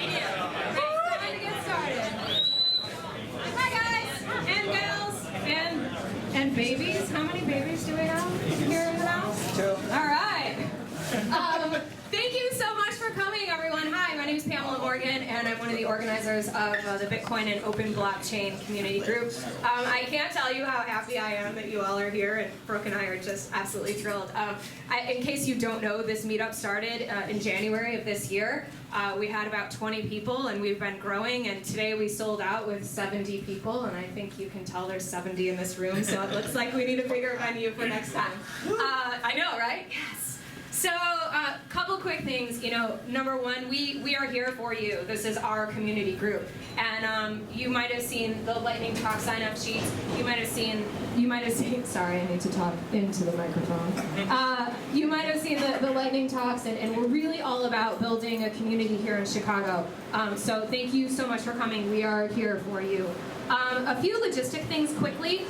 We do. Time to get started. Hi guys and gals and babies. How many babies do we have here in the house? 2. All right. Thank you so much for coming, everyone. Hi, my name is Pamela Morgan, and I'm one of the organizers of the Bitcoin and Open Blockchain Community Group. I can't tell you how happy I am that you all are here, and Brooke and I are just absolutely thrilled. In case you don't know, this meetup started in January of this year. We had about 20 people, and we've been growing, and today we sold out with 70 people, and I think you can tell there's 70 in this room, so it looks like we need a bigger venue for next time. I know, right? Yes. So, couple quick things. Number one, we are here for you. This is our community group, and you might have seen the Lightning Talk sign-up sheets. You might have seen. Sorry, I need to talk into the microphone. You might have seen the Lightning Talks, and we're really all about building a community here in Chicago. So, thank you so much for coming. We are here for you. A few logistic things quickly.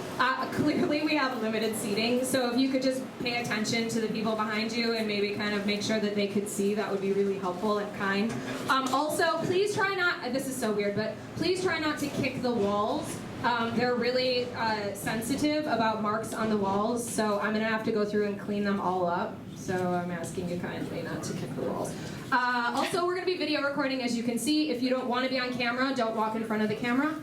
Clearly we have limited seating, so if you could just pay attention to the people behind you and maybe kind of make sure that they could see, that would be really helpful and kind. Also, please try not, this is so weird, but please try not to kick the walls. They're really sensitive about marks on the walls, so I'm going to have to go through and clean them all up. So I'm asking you kindly not to kick the walls. Also, we're going to be video recording, as you can see. If you don't want to be on camera, don't walk in front of the camera.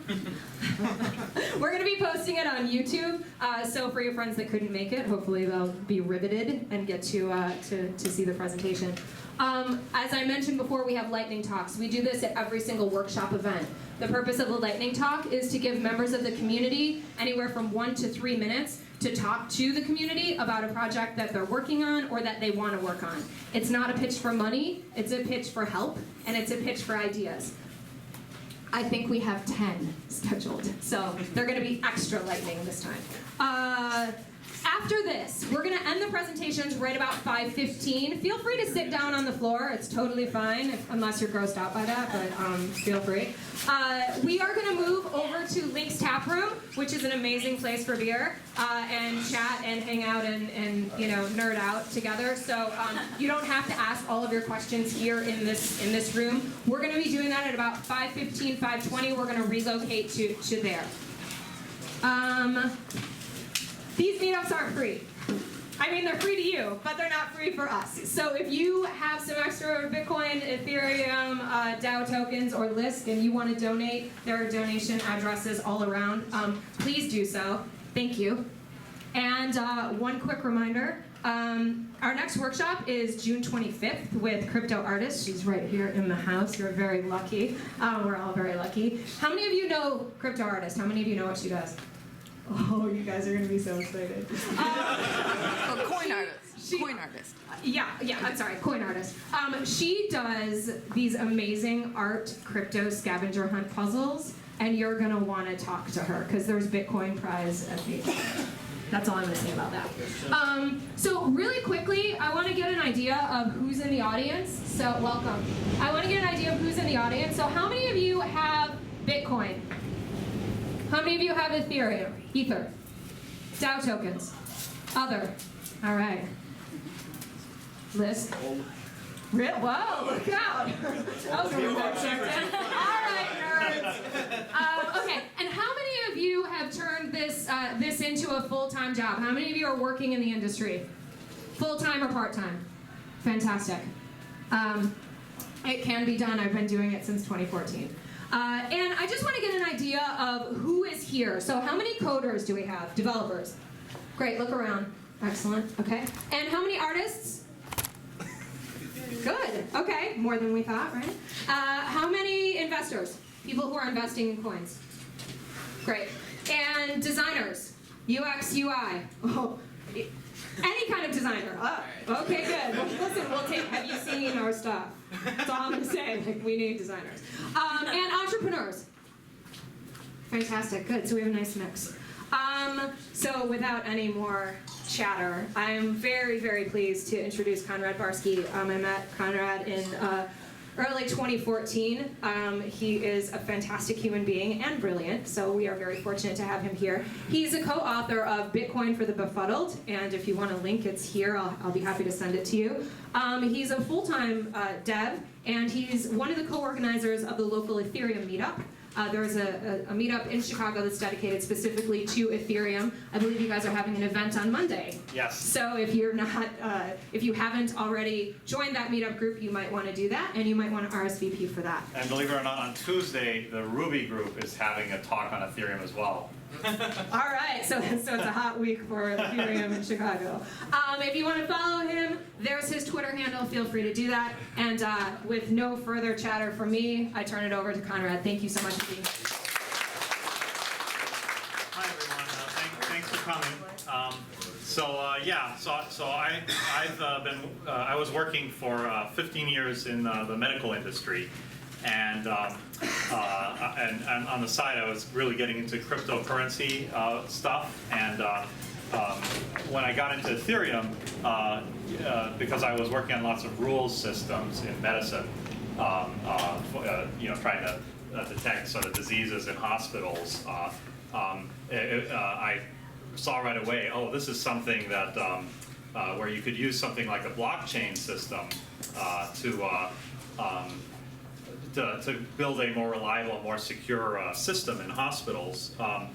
We're going to be posting it on YouTube, so for your friends that couldn't make it, hopefully they'll be riveted and get to see the presentation. As I mentioned before, we have lightning talks. We do this at every single workshop event. The purpose of the lightning talk is to give members of the community anywhere from 1 to 3 minutes to talk to the community about a project that they're working on or that they want to work on. It's not a pitch for money, it's a pitch for help, and it's a pitch for ideas. I think we have 10 scheduled, so they're going to be extra lightning this time. After this, we're going to end the presentations right about 5:15. Feel free to sit down on the floor. It's totally fine, unless you're grossed out by that, but feel free. We are going to move over to Link's Tap Room, which is an amazing place for beer, and chat and hang out and nerd out together. So you don't have to ask all of your questions here in this room. We're going to be doing that at about 5:15, 5:20. We're going to relocate to there. These meetups aren't free. I mean, they're free to you, but they're not free for us. So if you have some extra Bitcoin, Ethereum, Dow tokens, or Lisk, and you want to donate, there are donation addresses all around. Please do so. Thank you. And one quick reminder, our next workshop is June 25th with Crypto Artist. She's right here in the house. You're very lucky. We're all very lucky. How many of you know Crypto Artist? How many of you know what she does? Oh, you guys are going to be so excited. Coin artist. Coin artist. Yeah, I'm sorry, coin artist. She does these amazing art crypto scavenger hunt puzzles, and you're going to want to talk to her, because there's Bitcoin prize at the end. That's all I'm going to say about that. So really quickly, I want to get an idea of who's in the audience. So welcome. I want to get an idea of who's in the audience. So how many of you have Bitcoin? How many of you have Ethereum? Ether. Dow tokens. Other. All right. Lisk. Whoa, look out. That was really unexpected. All right, nerds. Okay, and how many of you have turned this into a full-time job? How many of you are working in the industry? Full-time or part-time? Fantastic. It can be done. I've been doing it since 2014. And I just want to get an idea of who is here. So how many coders do we have? Developers. Great, look around. Excellent, okay. And how many artists? Good, okay, more than we thought, right? How many investors? People who are investing in coins. Great. And designers? UX, UI. Oh, any kind of designer. Oh, okay, good. Well, listen, have you seen our stuff? That's all I'm going to say. Like, we need designers. And entrepreneurs. Fantastic. Good. So we have a nice mix. So without any more chatter, I am very, very pleased to introduce Conrad Barsky. I met Conrad in early 2014. He is a fantastic human being and brilliant, so we are very fortunate to have him here. He's a co-author of Bitcoin for the Befuddled, and if you want a link, it's here. I'll be happy to send it to you. He's a full-time dev. and he's one of the co-organizers of the local Etherium meetup. There's a meetup in Chicago that's dedicated specifically to Etherium. I believe you guys are having an event on Monday. Yes. So if you're not, if you haven't already joined that meetup group, you might want to do that, and you might want to RSVP for that. And believe it or not, on Tuesday, the Ruby group is having a talk on Ethereum as well. All right, so it's a hot week for Ethereum in Chicago. If you want to follow him, there's his Twitter handle. Feel free to do that. And with no further chatter from me, I turn it over to Conrad. Thank you so much for being here. Hi everyone. Thanks for coming. I was working for 15 years in the medical industry. And on the side, I was really getting into cryptocurrency stuff. And when I got into Ethereum, because I was working on lots of rules systems in medicine, trying to detect sort of diseases in hospitals, I saw right away, oh, this is something that where you could use something like a blockchain system to build a more reliable, more secure system in hospitals. But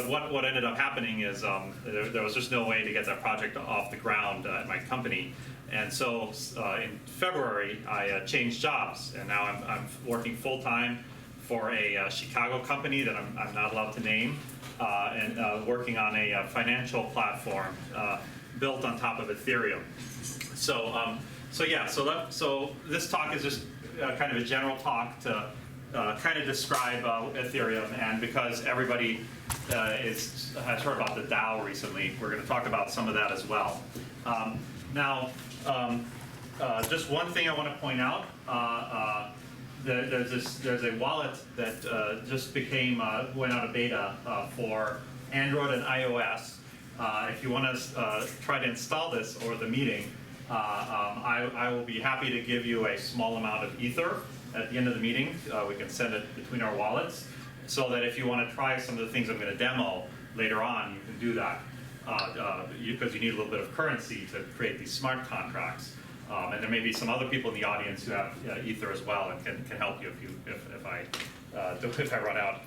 what ended up happening is there was just no way to get that project off the ground at my company. And so in February, I changed jobs, and now I'm working full-time for a Chicago company that I'm not allowed to name, and working on a financial platform built on top of Ethereum. So this talk is just kind of a general talk to kind of describe Ethereum, and because everybody has heard about the Dow recently, we're going to talk about some of that as well. Just one thing I want to point out. There's a wallet that just went out of beta for Android and iOS. If you want to try to install this over the meeting, I will be happy to give you a small amount of Ether at the end of the meeting. We can send it between our wallets, so that if you want to try some of the things I'm going to demo later on, you can do that, because you need a little bit of currency to create these smart contracts. And there may be some other people in the audience who have Ether as well and can help you if I run out.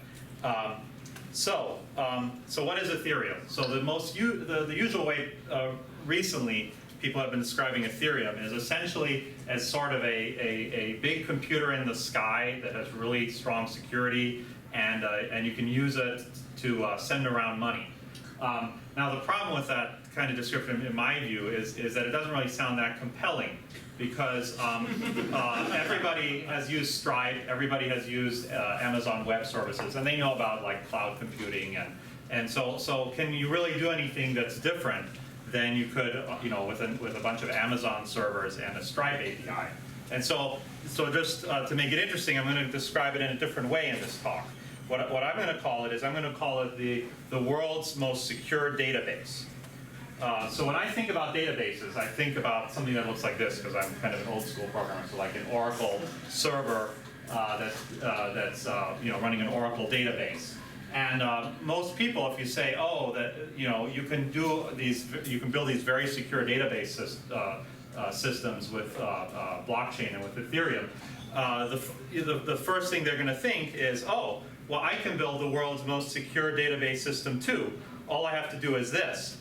So what is Ethereum? So the usual way recently people have been describing Ethereum is essentially as sort of a big computer in the sky that has really strong security, and you can use it to send around money. Now the problem with that kind of description, in my view, is that it doesn't really sound that compelling, because everybody has used Stripe, everybody has used Amazon Web Services, and they know about like cloud computing, and so can you really do anything that's different than you could, with a bunch of Amazon servers and a Stripe API? And so just to make it interesting, I'm going to describe it in a different way in this talk. What I'm going to call it is, I'm going to call it the world's most secure database. So when I think about databases, I think about something that looks like this, because I'm kind of an old school programmer, so like an Oracle server that's running an Oracle database. And most people, if you say, oh, that you can build these very secure database systems with blockchain and with Ethereum, the first thing they're going to think is, oh, well, I can build the world's most secure database system too. All I have to do is this.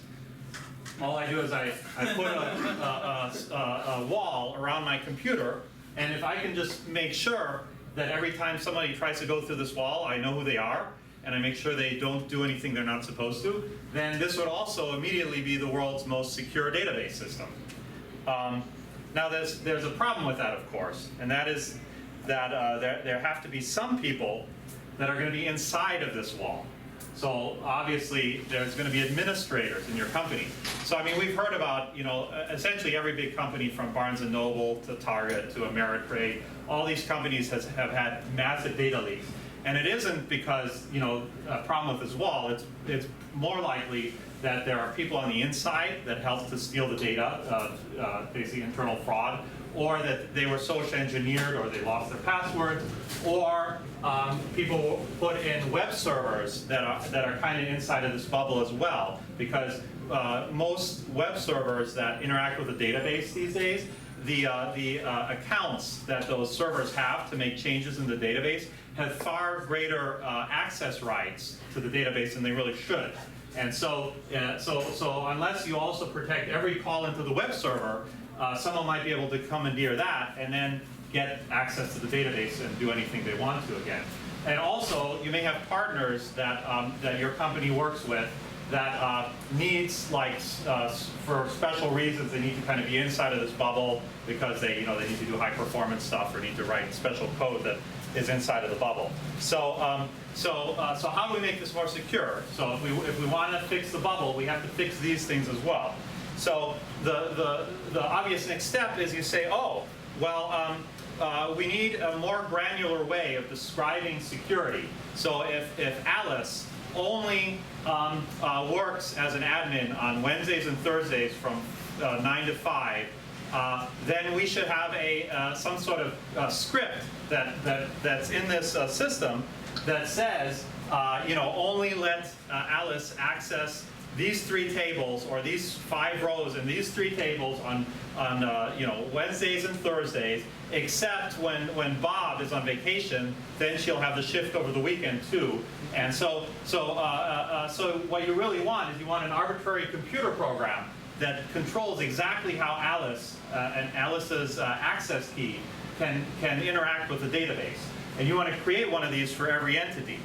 All I do is I put a wall around my computer, and if I can just make sure that every time somebody tries to go through this wall, I know who they are, and I make sure they don't do anything they're not supposed to, then this would also immediately be the world's most secure database system. Now there's a problem with that, of course, and that is that there have to be some people that are going to be inside of this wall. So obviously there's going to be administrators in your company. So I mean, we've heard about, essentially every big company, from Barnes & Noble to Target to Ameritrade, all these companies have had massive data leaks. And it isn't because, a problem with this wall. It's more likely that there are people on the inside that help to steal the data, basically internal fraud, or that they were social engineered, or they lost their passwords, or people put in web servers that are kind of inside of this bubble as well, because most web servers that interact with a database these days, the accounts that those servers have to make changes in the database have far greater access rights to the database than they really should. And so unless you also protect every call into the web server, someone might be able to commandeer that and then get access to the database and do anything they want to again. And also, you may have partners that, that your company works with that needs, like, for special reasons, they need to kind of be inside of this bubble because they, they need to do high performance stuff or need to write special code that is inside of the bubble. So, so how do we make this more secure? So if we want to fix the bubble, we have to fix these things as well. So the obvious next step is you say, oh, well, we need a more granular way of describing security. So if Alice only works as an admin on Wednesdays and Thursdays from 9 to 5, then we should have some sort of script that's in this system that says, only let Alice access these 3 tables or these 5 rows in these 3 tables on Wednesdays and Thursdays, except when Bob is on vacation, then she'll have the shift over the weekend too. And so what you really want is you want an arbitrary computer program that controls exactly how Alice and Alice's access key can interact with the database. And you want to create one of these for every entity.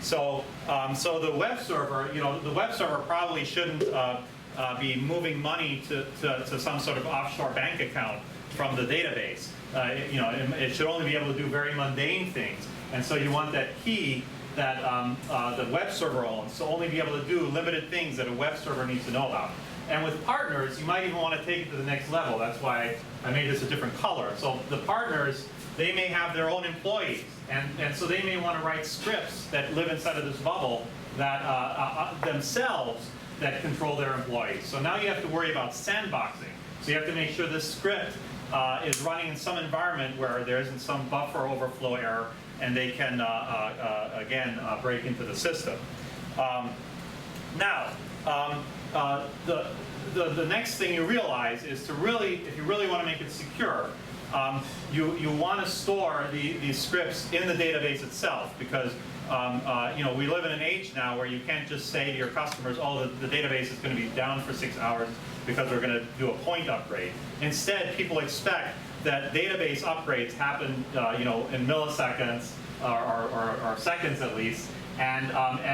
So the web server, the web server probably shouldn't be moving money to some sort of offshore bank account from the database. It should only be able to do very mundane things. And so you want that key that the web server owns to only be able to do limited things that a web server needs to know about. And with partners, you might even want to take it to the next level. That's why I made this a different color. So the partners, they may have their own employees. And so they may want to write scripts that live inside of this bubble that themselves that control their employees. So now you have to worry about sandboxing. So you have to make sure this script is running in some environment where there isn't some buffer overflow error and they can, again, break into the system. The next thing you realize is to really, if you really want to make it secure, you want to store these scripts in the database itself because we live in an age now where you can't just say to your customers, oh, the database is going to be down for 6 hours because we're going to do a point upgrade. Instead, people expect that database upgrades happen in milliseconds or seconds at least. And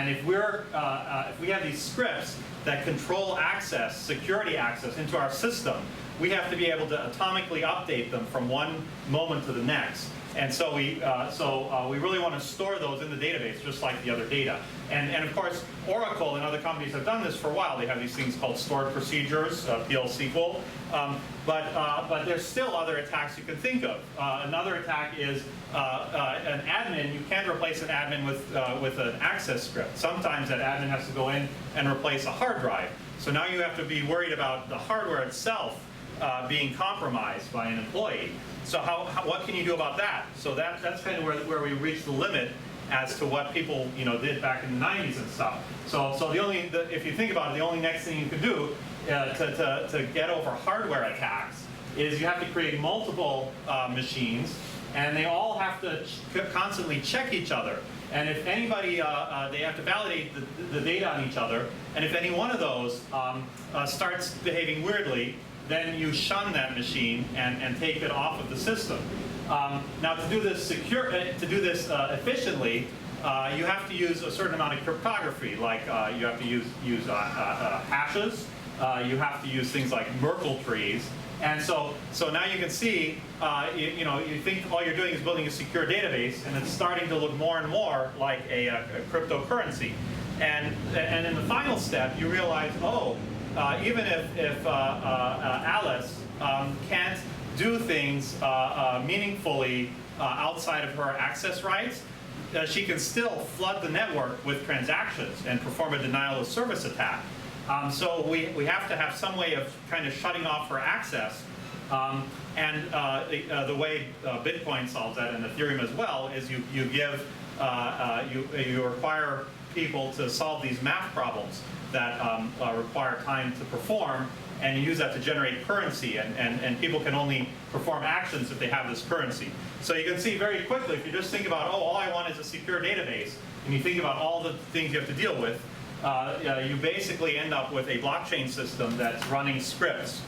if we have these scripts that control access, security access into our system, we have to be able to atomically update them from one moment to the next. And so we really want to store those in the database, just like the other data. And of course, Oracle and other companies have done this for a while. They have these things called stored procedures, PL/SQL. But there's still other attacks you can think of. Another attack is an admin. You can't replace an admin with an access script. Sometimes that admin has to go in and replace a hard drive. So now you have to be worried about the hardware itself being compromised by an employee. So what can you do about that? So that's kind of where we reach the limit as to what people did back in the 90s and stuff. So if you think about it, the only next thing you can do to get over hardware attacks is you have to create multiple machines, and they all have to constantly check each other. And if anybody, they have to validate the data on each other, and if any one of those starts behaving weirdly, then you shun that machine and take it off of the system. Now, to do this efficiently, you have to use a certain amount of cryptography. Like you have to use hashes. You have to use things like Merkle trees. And so now you can see, you think all you're doing is building a secure database, and it's starting to look more and more like a cryptocurrency. And in the final step, you realize, oh, even if Alice can't do things meaningfully outside of her access rights, she can still flood the network with transactions and perform a denial of service attack. So we have to have some way of kind of shutting off her access. The way Bitcoin solves that, and Ethereum as well, is you require people to solve these math problems that require time to perform, and you use that to generate currency, and people can only perform actions if they have this currency. So you can see very quickly, if you just think about, oh, all I want is a secure database, and you think about all the things you have to deal with, you basically end up with a blockchain system that's running scripts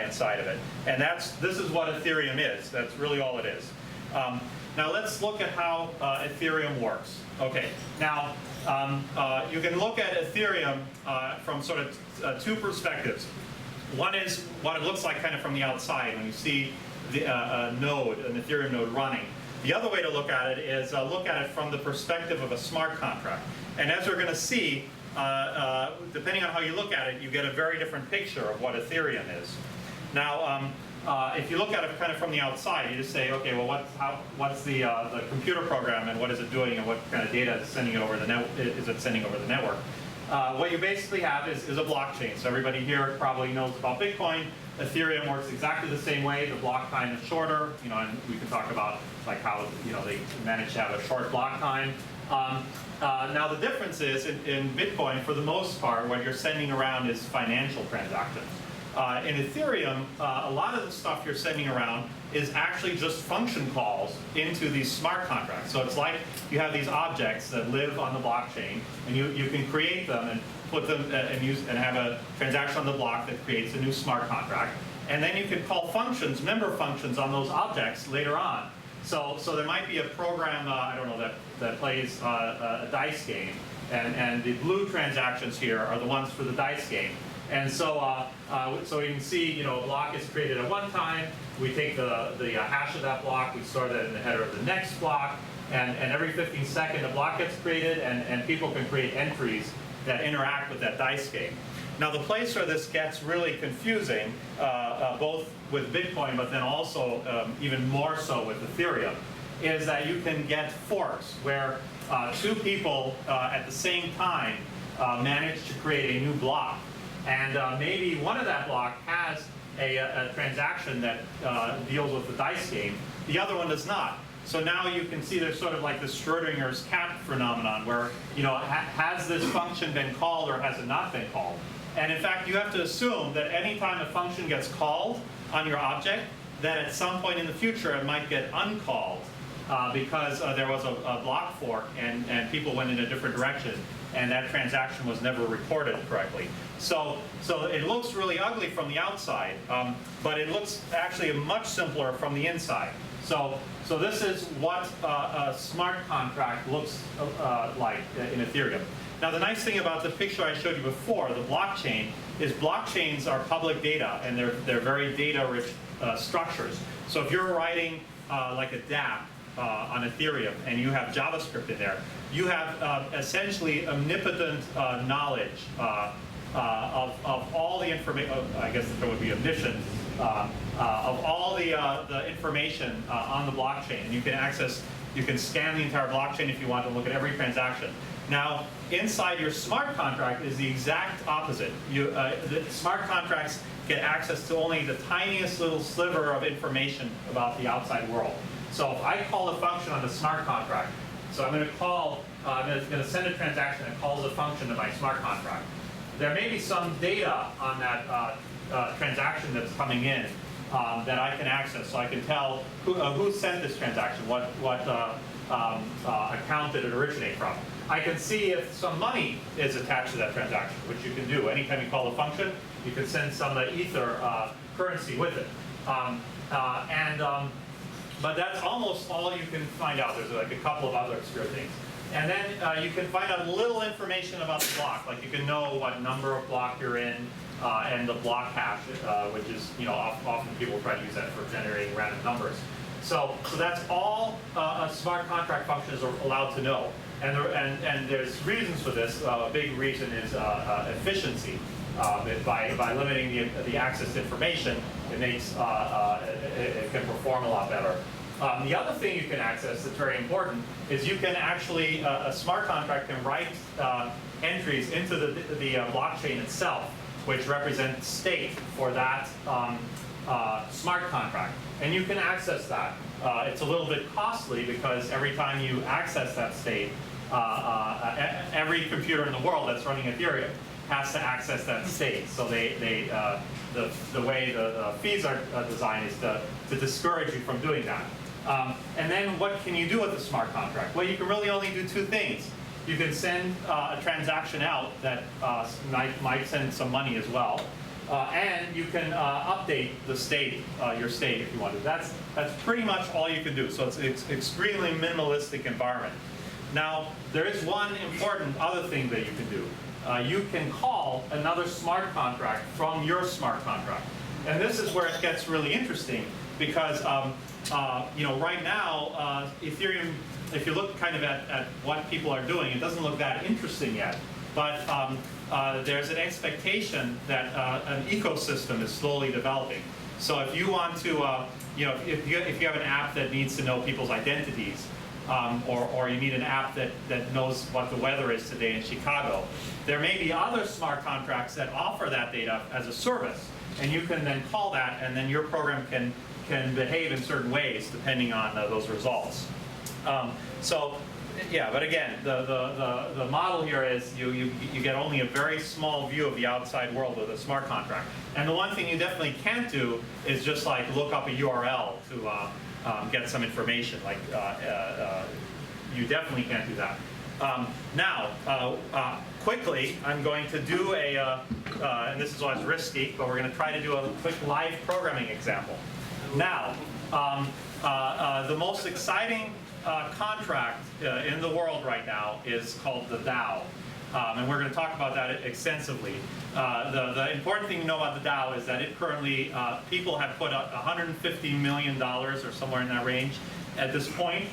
inside of it. And this is what Ethereum is. That's really all it is. Now let's look at how Ethereum works. Okay, now you can look at Ethereum from sort of two perspectives. One is what it looks like kind of from the outside when you see a node, an Ethereum node running. The other way to look at it is look at it from the perspective of a smart contract. And as we're going to see, depending on how you look at it, you get a very different picture of what Ethereum is. Now, if you look at it kind of from the outside, you just say, okay, well, what's the computer program, and what is it doing, and what kind of data is sending it over the network? What you basically have is a blockchain. So everybody here probably knows about Bitcoin. Ethereum works exactly the same way. The block time is shorter, and we can talk about like how they manage to have a short block time. Now the difference is in Bitcoin, for the most part, what you're sending around is financial transactions. In Ethereum, a lot of the stuff you're sending around is actually just function calls into these smart contracts. So it's like you have these objects that live on the blockchain, and you can create them and put them and have a transaction on the block that creates a new smart contract. And then you can call functions, member functions on those objects later on. So there might be a program, I don't know, that plays a dice game, and the blue transactions here are the ones for the dice game. And so so you can see, a block is created at one time. We take the hash of that block, we store that in the header of the next block, and every 15 seconds a block gets created, and people can create entries that interact with that dice game. Now the place where this gets really confusing, both with Bitcoin, but then also even more so with Ethereum, is that you can get forks where two people at the same time manage to create a new block. And maybe one of that block has a transaction that deals with the dice game. The other one does not. So now you can see there's sort of like the Schrodinger's cat phenomenon where, has this function been called or has it not been called? And in fact, you have to assume that any time a function gets called on your object, that at some point in the future it might get uncalled because there was a block fork and people went in a different direction, and that transaction was never recorded correctly. So it looks really ugly from the outside, but it looks actually much simpler from the inside. So this is what a smart contract looks like in Ethereum. Now the nice thing about the picture I showed you before, the blockchain, is blockchains are public data, and they're very data-rich structures. So if you're writing like a dApp on Ethereum and you have JavaScript in there, you have essentially omnipotent knowledge of all the information. I guess there would be omniscient of all the information on the blockchain, and you can scan the entire blockchain if you want to look at every transaction. Now, inside your smart contract is the exact opposite. The smart contracts get access to only the tiniest little sliver of information about the outside world. So if I call a function on the smart contract, so I'm going to send a transaction that calls a function to my smart contract. There may be some data on that transaction that's coming in that I can access, so I can tell who sent this transaction, what account did it originate from. I can see if some money is attached to that transaction, which you can do. Anytime you call a function, you can send some Ether currency with it. But that's almost all you can find out. There's like a couple of other obscure things. And then you can find out little information about the block. Like you can know what number of block you're in and the block hash, which is, often people try to use that for generating random numbers. So that's all a smart contract function is allowed to know. And there's reasons for this. A big reason is efficiency. By limiting the access to information, it makes it can perform a lot better. The other thing you can access that's very important is you can actually a smart contract can write entries into the blockchain itself, which represent state for that smart contract, and you can access that. It's a little bit costly because every time you access that state, every computer in the world that's running Ethereum has to access that state. So the way the fees are designed is to discourage you from doing that. And then what can you do with the smart contract? Well, you can really only do two things. You can send a transaction out that might send some money as well. And you can update the state, your state if you want to. That's pretty much all you can do. So it's extremely minimalistic environment. Now, there is one important other thing that you can do. You can call another smart contract from your smart contract. And this is where it gets really interesting because right now, Ethereum, if you look kind of at what people are doing, it doesn't look that interesting yet. But there's an expectation that an ecosystem is slowly developing. So if you want to, if you have an app that needs to know people's identities, or you need an app that knows what the weather is today in Chicago, there may be other smart contracts that offer that data as a service. And you can then call that, and then your program can behave in certain ways depending on those results. Yeah, but again, the model here is you get only a very small view of the outside world with a smart contract. And the one thing you definitely can't do is just like look up a URL to get some information. Like you definitely can't do that. Now, quickly, I'm going to do and this is always risky, but we're going to try to do a quick live programming example. Now, the most exciting contract in the world right now is called the Dow. And we're going to talk about that extensively. The important thing to know about the Dow is that it currently, people have put up $150 million or somewhere in that range at this point.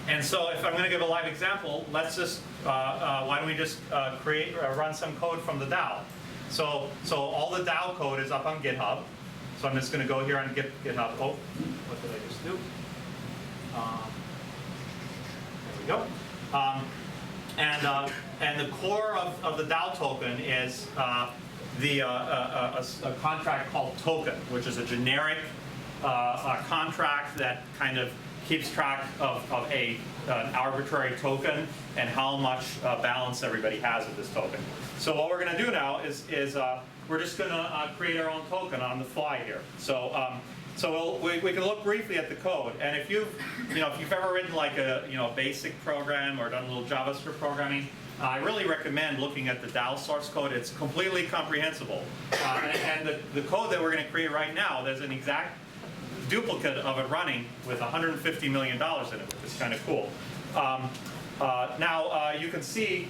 And so if I'm going to give a live example, let's just, why don't we just run some code from the Dow. So all the Dow code is up on GitHub. So I'm just going to go here on GitHub. Oh, what did I just do? There we go. And the core of the Dow token is a contract called token, which is a generic contract that kind of keeps track of an arbitrary token and how much balance everybody has of this token. So what we're going to do now is we're just going to create our own token on the fly here. So we can look briefly at the code, and if you've ever written like a basic program or done a little JavaScript programming, I really recommend looking at the Dow source code. It's completely comprehensible, and the code that we're going to create right now, there's an exact duplicate of it running with $150 million in it, which is kind of cool. Now you can see,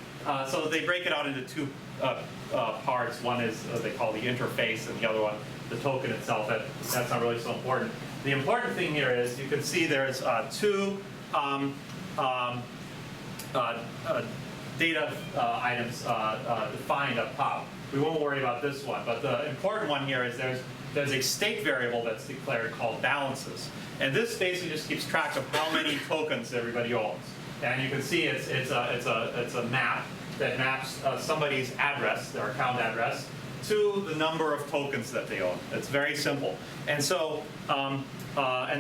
so they break it out into two parts. One is they call the interface, and the other one the token itself. That's not really so important. The important thing here is you can see there's two data items defined up top. We won't worry about this one, but the important one here is there's a state variable that's declared called balances, and this basically just keeps track of how many tokens everybody owns. And you can see it's a map that maps somebody's address, their account address, to the number of tokens that they own. It's very simple. And so, and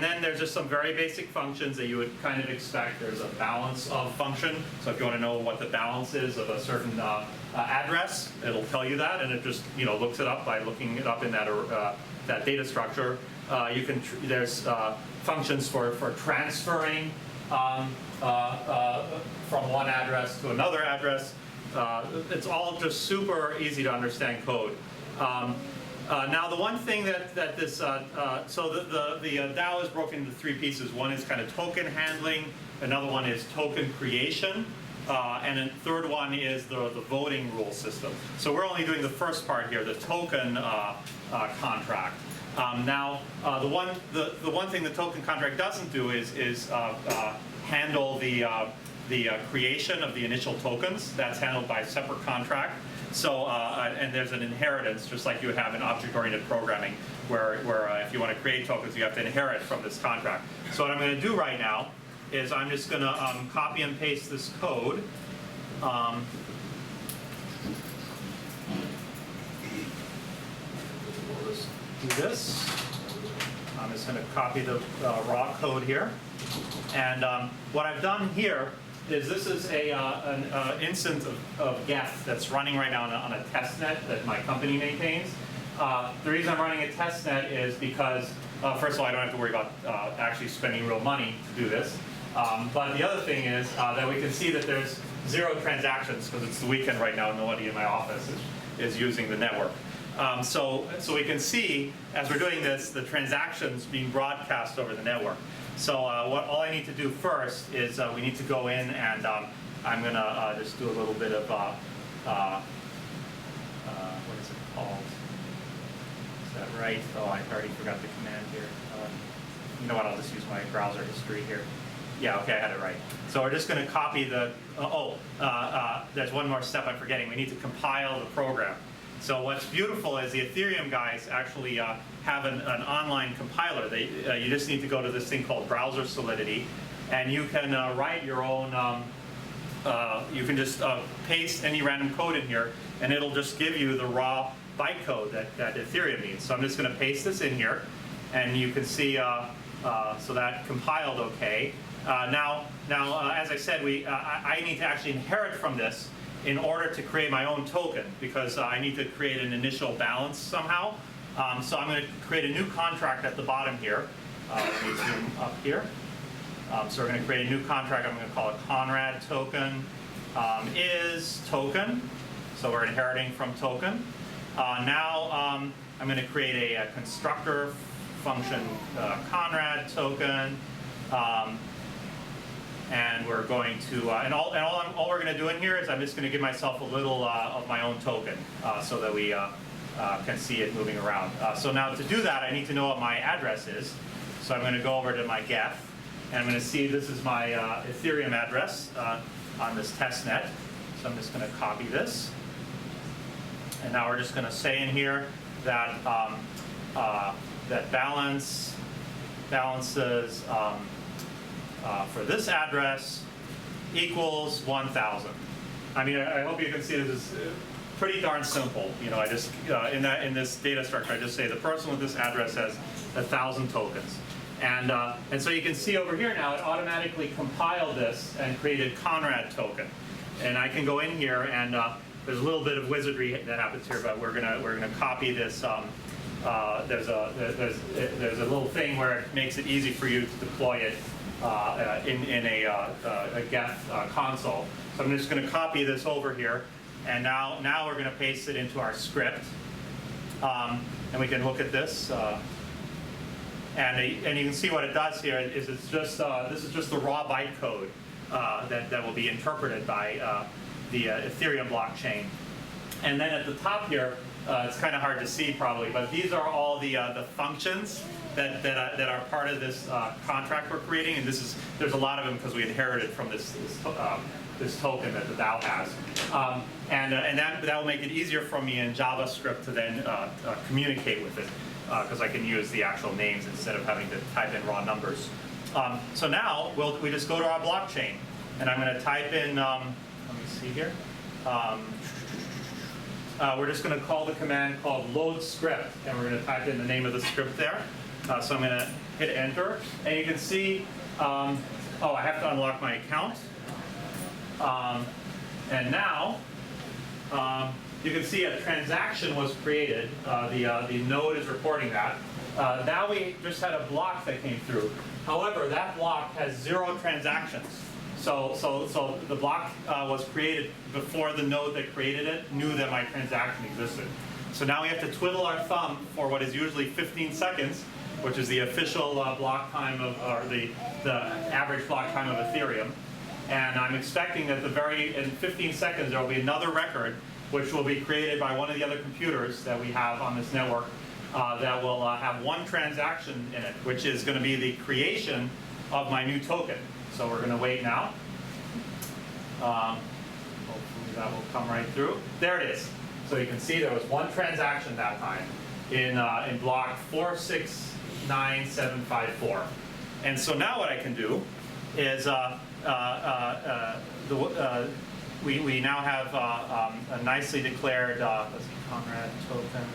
then there's just some very basic functions that you would kind of expect. There's a balance of function. So if you want to know what the balance is of a certain address, it'll tell you that, and it just looks it up by looking it up in that data structure. There's functions for transferring from one address to another address. It's all just super easy to understand code. Now the one thing that this, so the DAO is broken into three pieces. One is kind of token handling, another one is token creation, and a third one is the voting rule system. So we're only doing the first part here, the token contract. Now the one thing the token contract doesn't do is handle the creation of the initial tokens. That's handled by a separate contract. So, and there's an inheritance, just like you would have in object-oriented programming, where if you want to create tokens, you have to inherit from this contract. So what I'm going to do right now is I'm just going to copy and paste this code. We'll just do this. I'm just going to copy the raw code here. And what I've done here this is an instance of Geth that's running right now on a test net that my company maintains. The reason I'm running a test net is because, first of all, I don't have to worry about actually spending real money to do this. But the other thing is that we can see that there's 0 transactions because it's the weekend right now and nobody in my office is using the network. So we can see, as we're doing this, the transactions being broadcast over the network. So all I need to do first is we need to go in and I'm going to just do a little bit of, what is it called? Is that right? Oh, I already forgot the command here. You know what, I'll just use my browser history here. Yeah, okay, I had it right. So we're just going to copy the, there's one more step I'm forgetting. We need to compile the program. So what's beautiful is the Ethereum guys actually have an online compiler. You just need to go to this thing called Browser Solidity, and you can write your own, you can just paste any random code in here, and it'll just give you the raw bytecode that Ethereum needs. So I'm just going to paste this in here, and you can see, so that compiled okay. Now, as I said, I need to actually inherit from this in order to create my own token, because I need to create an initial balance somehow. So I'm going to create a new contract at the bottom here. Let me zoom up here. So we're going to create a new contract. I'm going to call it Conrad token is token. So we're inheriting from token. Now I'm going to create a constructor function Conrad token. And we're going to, all we're going to do in here is I'm just going to give myself a little of my own token so that we can see it moving around. So now to do that, I need to know what my address is. So I'm going to go over to my Geth, and I'm going to see this is my Ethereum address on this test net. So I'm just going to copy this. And now we're just going to say in here that that balances for this address equals 1,000. I mean, I hope you can see this is pretty darn simple. You know, I just in this data structure, I just say the person with this address has 1,000 tokens, and so you can see over here now it automatically compiled this and created Conrad token, and I can go in here and there's a little bit of wizardry that happens here, but we're gonna copy this. There's a little thing where it makes it easy for you to deploy it in a Geth console. So I'm just going to copy this over here, and now we're going to paste it into our script, and we can look at this, and you can see what it does here is it's just this is just the raw bytecode that will be interpreted by the Ethereum blockchain, and then at the top here it's kind of hard to see probably, but these are all the functions that are part of this contract we're creating, and there's a lot of them because we inherited from this token that the Dow has, and that will make it easier for me in JavaScript to then communicate with it because I can use the actual names instead of having to type in raw numbers. So now we just go to our blockchain, and I'm going to type in. Let me see here. We're just going to call the command called load script, and we're going to type in the name of the script there. So I'm going to hit enter, and you can see, I have to unlock my account. And now, you can see a transaction was created. The node is reporting that. Now we just had a block that came through. However, that block has 0 transactions. So the block was created before the node that created it knew that my transaction existed. So now we have to twiddle our thumb for what is usually 15 seconds, which is the official block time or the average block time of Ethereum. And I'm expecting that in 15 seconds there will be another record, which will be created by one of the other computers that we have on this network that will have 1 transaction in it, which is going to be the creation of my new token. So we're going to wait now. Hopefully that will come right through. There it is. So you can see there was 1 transaction that time in block 469754. And so now what I can do is we now have a nicely declared let's see, Conrad token.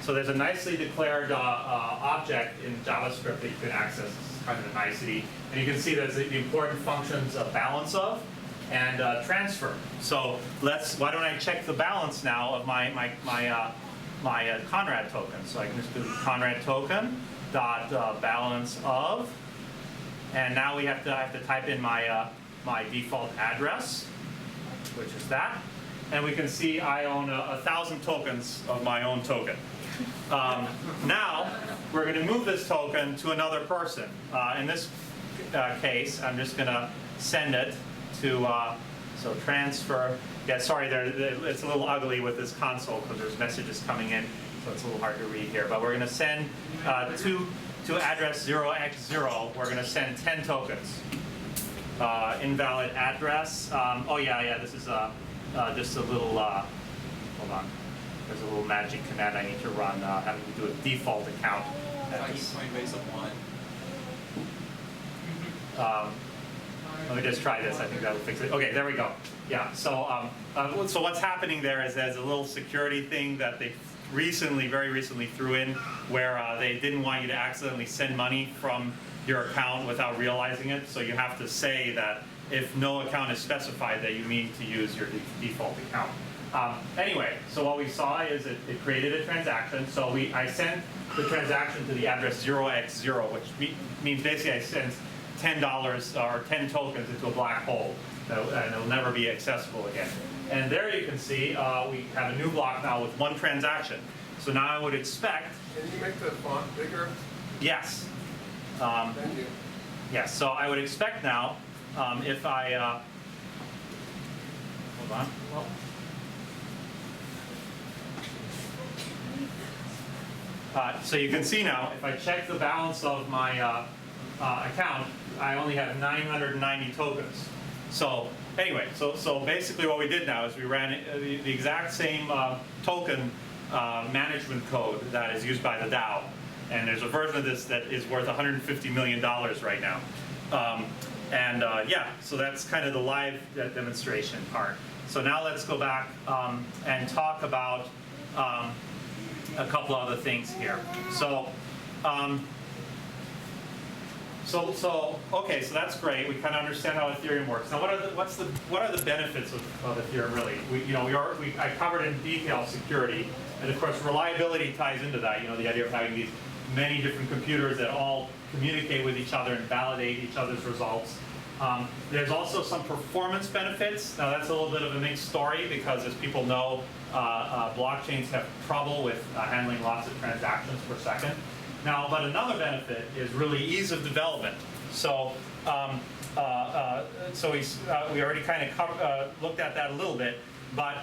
So there's a nicely declared object in JavaScript that you can access. kind of a nicety. And you can see there's the important functions of balance of and transfer. So why don't I check the balance now of my Conrad token. So I can just do Conrad token dot balance of, and now I have to type in my default address, which is that, and we can see I own 1,000 tokens of my own token. Now we're going to move this token to another person. In this case, I'm just going to send it to so transfer. Yeah, sorry, it's a little ugly with this console because there's messages coming in, so it's a little hard to read here. But we're going to send to address 0x0. We're going to send 10 tokens. Invalid address. Oh yeah. This is just a little. Hold on. There's a little magic command I need to run. Having to do a default account. Coinbase of 1. Let me just try this. I think that will fix it. Okay, there we go. Yeah. So so what's happening there is there's a little security thing that they very recently threw in, where they didn't want you to accidentally send money from your account without realizing it. So you have to say that if no account is specified, that you mean to use your default account. Anyway, so what we saw is it created a transaction. So I sent the transaction to the address 0x0, which means basically I sent $10 or 10 tokens into a black hole, and it'll never be accessible again. And there you can see we have a new block now with one transaction. So now I would expect. Can you make the font bigger? Yes. Thank you. Yes. So I would expect now if I hold on. So you can see now if I check the balance of my account, I only have 990 tokens. So anyway, so basically what we did now is we ran the exact same token management code that is used by the Dow. And there's a version of this that is worth $150 million right now. Yeah, so that's kind of the live demonstration part. So now let's go back and talk about a couple other things here. So, okay, so that's great. We kind of understand how Ethereum works. Now, what are the benefits of Ethereum really? I covered in detail security, and of course reliability ties into that. The idea of having these many different computers that all communicate with each other and validate each other's results. There's also some performance benefits. Now that's a little bit of a mixed story because, as people know, blockchains have trouble with handling lots of transactions per second. Now, but another benefit is really ease of development. So, we already kind of looked at that a little bit. But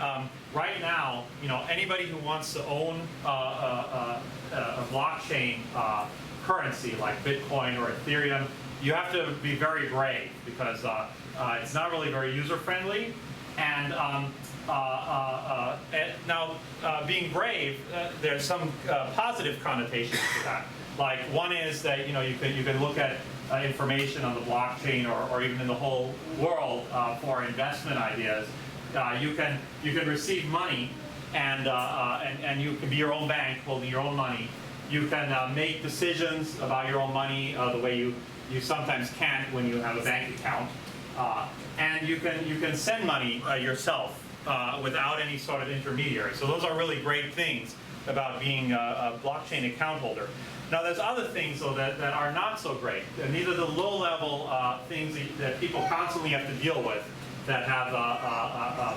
right now, anybody who wants to own a blockchain currency like Bitcoin or Ethereum, you have to be very brave because it's not really very user-friendly. And now, being brave, there's some positive connotations to that. Like one is that you can look at information on the blockchain or even in the whole world for investment ideas. You can receive money, and you can be your own bank holding your own money. You can make decisions about your own money the way you sometimes can't when you have a bank account, and you can send money yourself without any sort of intermediary. So those are really great things about being a blockchain account holder. Now there's other things though that are not so great, and these are the low-level things that people constantly have to deal with that have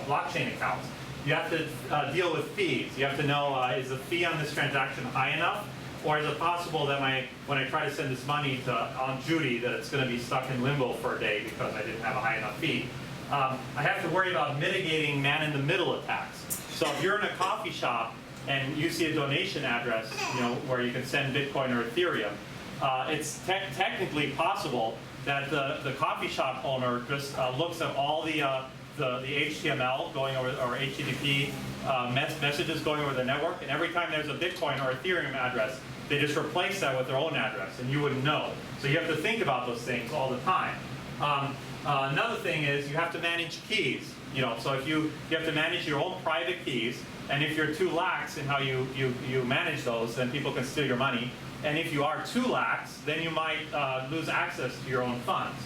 blockchain accounts. You have to deal with fees. You have to know, is the fee on this transaction high enough? Or is it possible that when I try to send this money to Aunt Judy, that it's going to be stuck in limbo for a day because I didn't have a high enough fee? I have to worry about mitigating man-in-the-middle attacks. So if you're in a coffee shop and you see a donation address, where you can send Bitcoin or Ethereum, it's technically possible that the coffee shop owner just looks at all the HTML going over, or HTTP messages going over the network, and every time there's a Bitcoin or Ethereum address, they just replace that with their own address, and you wouldn't know. So you have to think about those things all the time. Another thing is you have to manage keys. So if you have to manage your own private keys, and if you're too lax in how you manage those, then people can steal your money. And if you are too lax, then you might lose access to your own funds.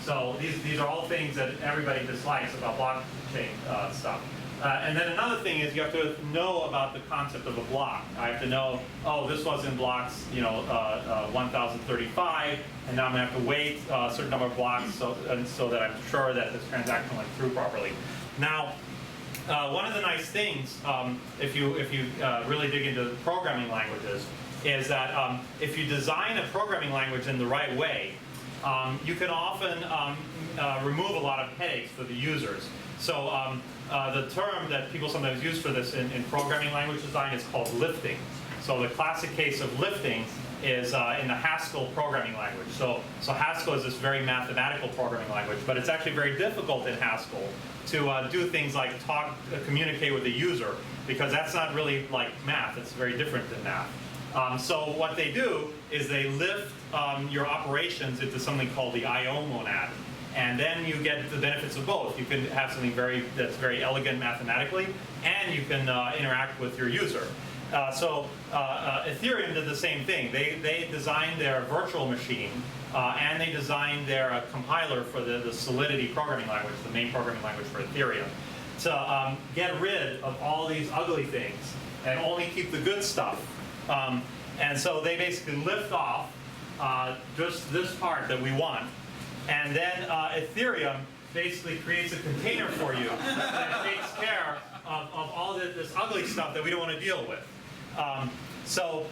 So these are all things that everybody dislikes about blockchain stuff. And then another thing is you have to know about the concept of a block. I have to know, oh, this was in blocks, 1035, and now I'm going to have to wait a certain number of blocks so that I'm sure that this transaction went through properly. Now, one of the nice things, if you really dig into programming languages, is that if you design a programming language in the right way, you can often remove a lot of headaches for the users. So the term that people sometimes use for this in programming language design is called lifting. So the classic case of lifting is in the Haskell programming language. So Haskell is this very mathematical programming language, but it's actually very difficult in Haskell to do things like communicate with the user, because that's not really like math. It's very different than math. So what they do is they lift your operations into something called the I/O monad. And then you get the benefits of both. You can have something that's very elegant mathematically, and you can interact with your user. Ethereum did the same thing. They designed their virtual machine, and they designed their compiler for the Solidity programming language, the main programming language for Ethereum, to get rid of all these ugly things and only keep the good stuff. And so they basically lift off just this part that we want. And then Ethereum basically creates a container for you that takes care of all this ugly stuff that we don't want to deal with. So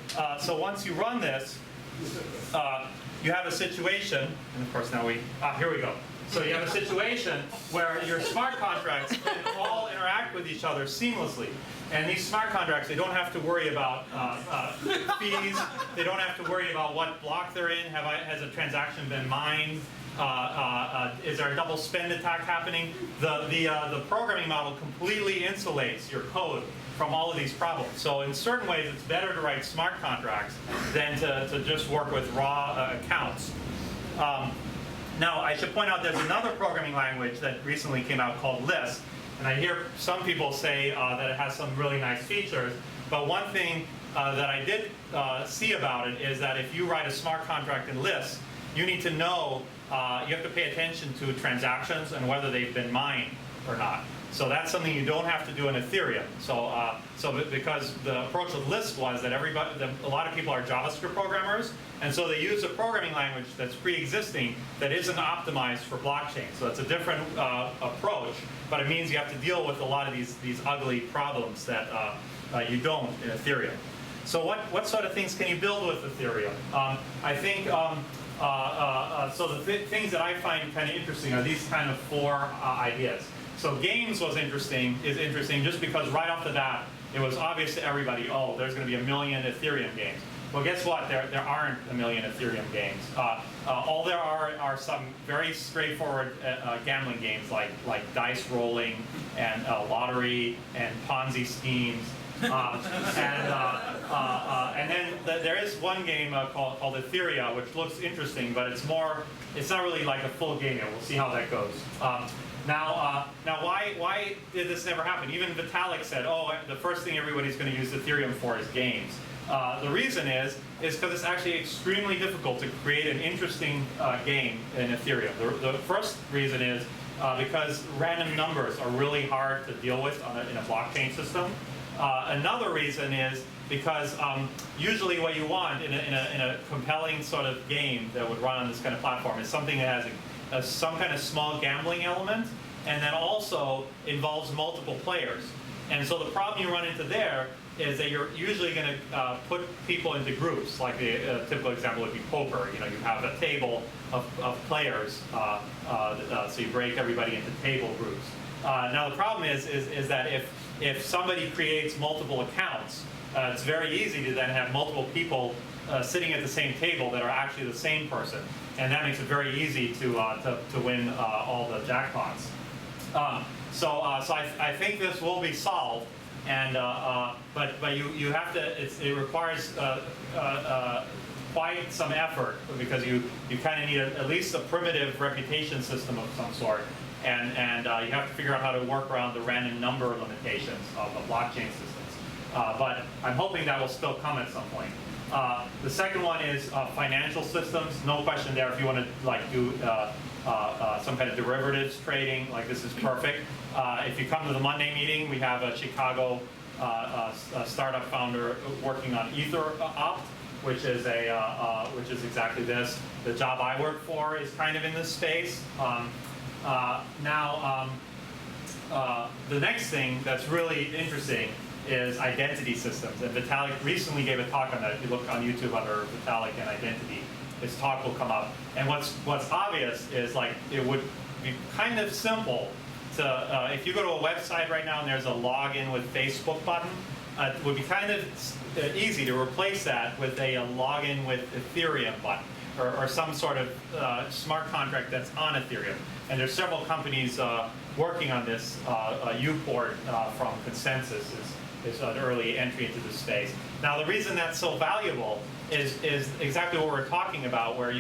once you run this, you have a situation, and of course now here we go. So you have a situation where your smart contracts can all interact with each other seamlessly. And these smart contracts, they don't have to worry about fees. They don't have to worry about what block they're in. Has a transaction been mined? Is there a double spend attack happening? The programming model completely insulates your code from all of these problems. So in certain ways, it's better to write smart contracts than to just work with raw accounts. Now, I should point out there's another programming language that recently came out called Lisp. And I hear some people say that it has some really nice features. But one thing that I did see about it is that if you write a smart contract in Lisp, you need to know, you have to pay attention to transactions and whether they've been mined or not. So that's something you don't have to do in Ethereum. So because the approach with Lisp was that a lot of people are JavaScript programmers, and so they use a programming language that's pre-existing that isn't optimized for blockchain. So it's a different approach, but it means you have to deal with a lot of these ugly problems that you don't in Ethereum. So what sort of things can you build with Ethereum? I think so the things that I find kind of interesting are these kind of four ideas. So games is interesting just because right off the bat, it was obvious to everybody, oh, there's going to be 1 million Ethereum games. Well, guess what? There aren't 1 million Ethereum games. All there are some very straightforward gambling games like dice rolling and lottery and Ponzi schemes. And then there is one game called Etherium, which looks interesting, but it's not really like a full game yet. We'll see how that goes. Now, why did this never happen? Even Vitalik said, oh, the first thing everybody's going to use Ethereum for is games. The reason is because it's actually extremely difficult to create an interesting game in Ethereum. The first reason is because random numbers are really hard to deal with in a blockchain system. Another reason is because usually what you want in a compelling sort of game that would run on this kind of platform is something that has some kind of small gambling element, and that also involves multiple players. And so the problem you run into there is that you're usually going to put people into groups. Like the typical example would be poker. You have a table of players, so you break everybody into table groups. Now the problem is that if somebody creates multiple accounts, it's very easy to then have multiple people sitting at the same table that are actually the same person, and that makes it very easy to win all the jackpots. So I think this will be solved, and but you have to. It requires quite some effort, because you kind of need at least a primitive reputation system of some sort, and you have to figure out how to work around the random number limitations of blockchain systems. But I'm hoping that will still come at some point. The second one is financial systems. No question there. If you want to like do some kind of derivatives trading, like this is perfect. If you come to the Monday meeting, we have a Chicago startup founder working on Etherium, which is exactly this. The job I work for is kind of in this space. The next thing that's really interesting is identity systems. And Vitalik recently gave a talk on that. If you look on YouTube under Vitalik and identity, his talk will come up. And what's obvious is like it would be kind of simple to, if you go to a website right now and there's a login with Facebook button, it would be kind of easy to replace that with a login with Etherium button, or some sort of smart contract that's on Etherium. And there's several companies working on this. Uport from Consensus is an early entry into the space. Now the reason that's so valuable is exactly what we're talking about, where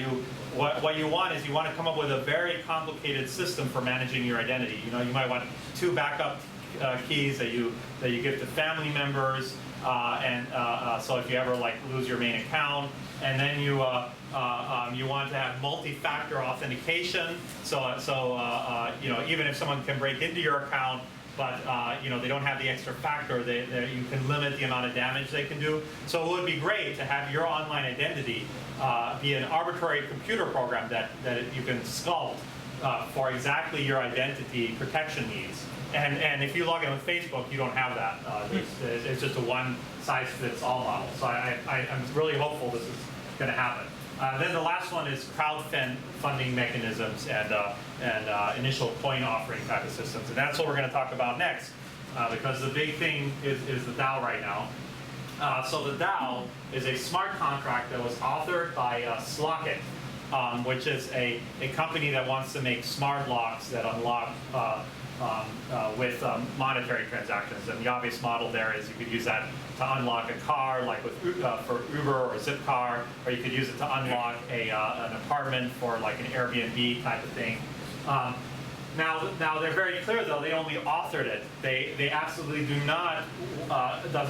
what you want is you want to come up with a very complicated system for managing your identity. You know, you might want 2 backup keys that you give to family members, so if you ever like lose your main account, and then you want to have multi-factor authentication. So you know, even if someone can break into your account, but you know, they don't have the extra factor, you can limit the amount of damage they can do. So it would be great to have your online identity be an arbitrary computer program that you can sculpt for exactly your identity protection needs. And if you log in with Facebook, you don't have that. It's just a one-size-fits-all model. So I'm really hopeful this is going to happen. Then the last one is crowdfunding mechanisms and initial coin offering type of systems. And that's what we're going to talk about next, because the big thing is the DAO right now. So the DAO is a smart contract that was authored by Slockit, which is a company that wants to make smart locks that unlock with monetary transactions. And the obvious model there is you could use that to unlock a car, like with for Uber or Zipcar, or you could use it to unlock an apartment for like an Airbnb type of thing. Now they're very clear though, they only authored it. They absolutely do not,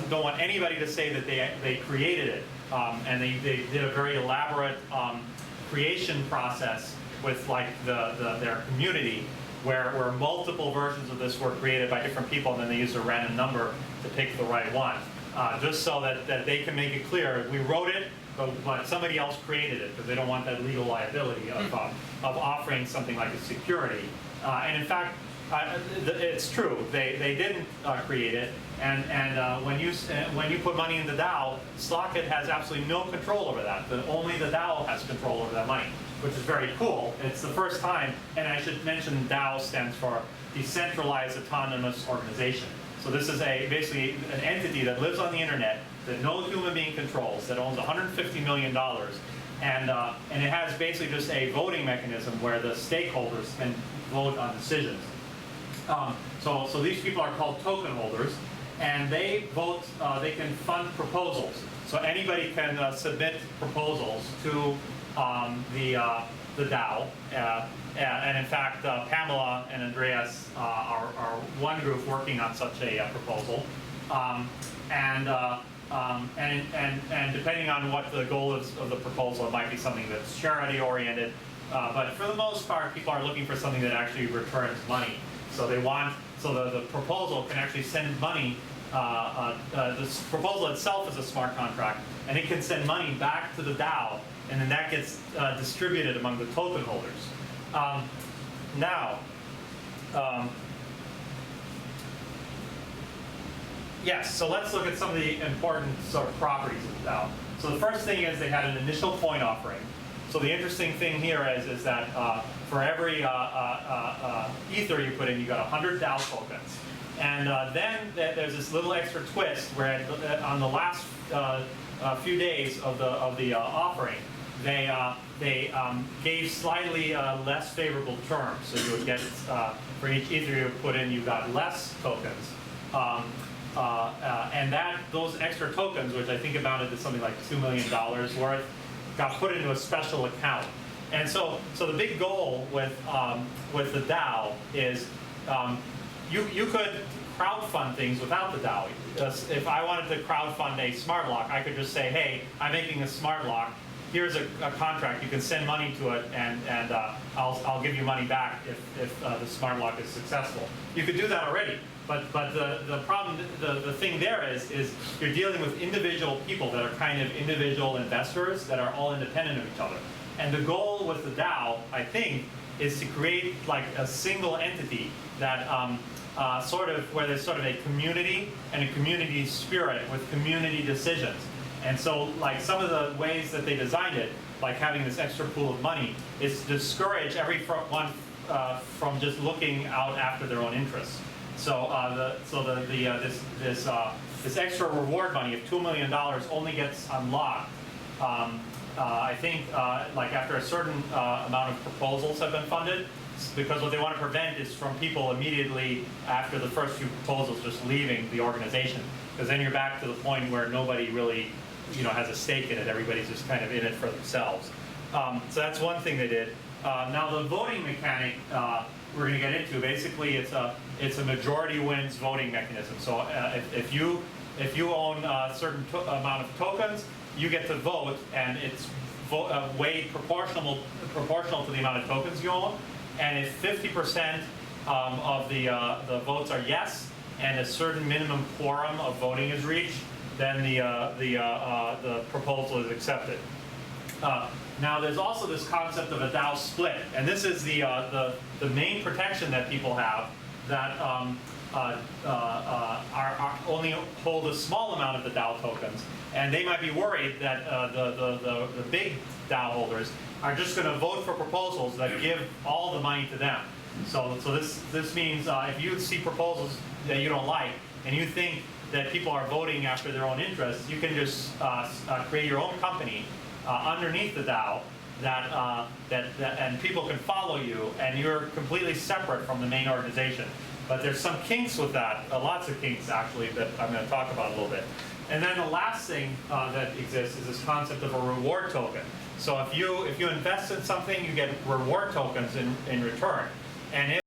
don't want anybody to say that they created it. And they did a very elaborate creation process with like their community, where multiple versions of this were created by different people, and then they used a random number to pick the right one. Just so that they can make it clear, we wrote it, but somebody else created it, because they don't want that legal liability of offering something like a security. And in fact, it's true, they didn't create it, and when you put money in the DAO, Slockit has absolutely no control over that. Only the DAO has control over that money, which is very cool. It's the first time, and I should mention DAO stands for Decentralized Autonomous Organization. So this is basically an entity that lives on the internet that no human being controls, that owns $150 million, and it has basically just a voting mechanism where the stakeholders can vote on decisions. So these people are called token holders, and they vote. They can fund proposals. So anybody can submit proposals to the DAO. And in fact, Pamela and Andreas are one group working on such a proposal. And depending on what the goal is of the proposal, it might be something that's charity-oriented. But for the most part, people are looking for something that actually returns money. So they want, the proposal can actually send money. This proposal itself is a smart contract, and it can send money back to the DAO, and then that gets distributed among the token holders. Yes, so let's look at some of the important sort of properties of the DAO. So the first thing is they had an initial coin offering. So the interesting thing here is that for every Ether you put in, you got 100 DAO tokens. And then there's this little extra twist where on the last few days of the offering, they gave slightly less favorable terms. So you would get, for each Ether you put in, you got less tokens. And those extra tokens, which I think amounted to something like $2 million worth, got put into a special account. And so the big goal with the DAO is you could crowdfund things without the DAO. If I wanted to crowdfund a smart lock, I could just say, hey, I'm making a smart lock. Here's a contract. You can send money to it, and I'll give you money back if the smart lock is successful. You could do that already. But the problem, the thing there is you're dealing with individual people that are kind of individual investors that are all independent of each other. And the goal with the DAO, I think, is to create like a single entity that where there's sort of a community and a community spirit with community decisions. And so like some of the ways that they designed it, like having this extra pool of money, is to discourage everyone from just looking out after their own interests. So this extra reward money of $2 million only gets unlocked. I think like after a certain amount of proposals have been funded, because what they want to prevent is from people immediately after the first few proposals just leaving the organization, because then you're back to the point where nobody really has a stake in it. Everybody's just kind of in it for themselves. So that's one thing they did. Now the voting mechanic we're going to get into. Basically, it's a majority wins voting mechanism. So if you own a certain amount of tokens, you get to vote, and it's weighed proportional to the amount of tokens you own. And if 50% of the votes are yes, and a certain minimum quorum of voting is reached, then the proposal is accepted. Now, there's also this concept of a Dow Split, and this is the main protection that people have that are only hold a small amount of the Dow tokens, and they might be worried that the big Dow holders are just going to vote for proposals that give all the money to them. So this means if you see proposals that you don't like, and you think that people are voting after their own interests, you can just create your own company underneath the DAO and people can follow you, and you're completely separate from the main organization. But there's some kinks with that, lots of kinks actually, that I'm going to talk about a little bit. And then the last thing that exists is this concept of a reward token. So if you invest in something, you get reward tokens in return. And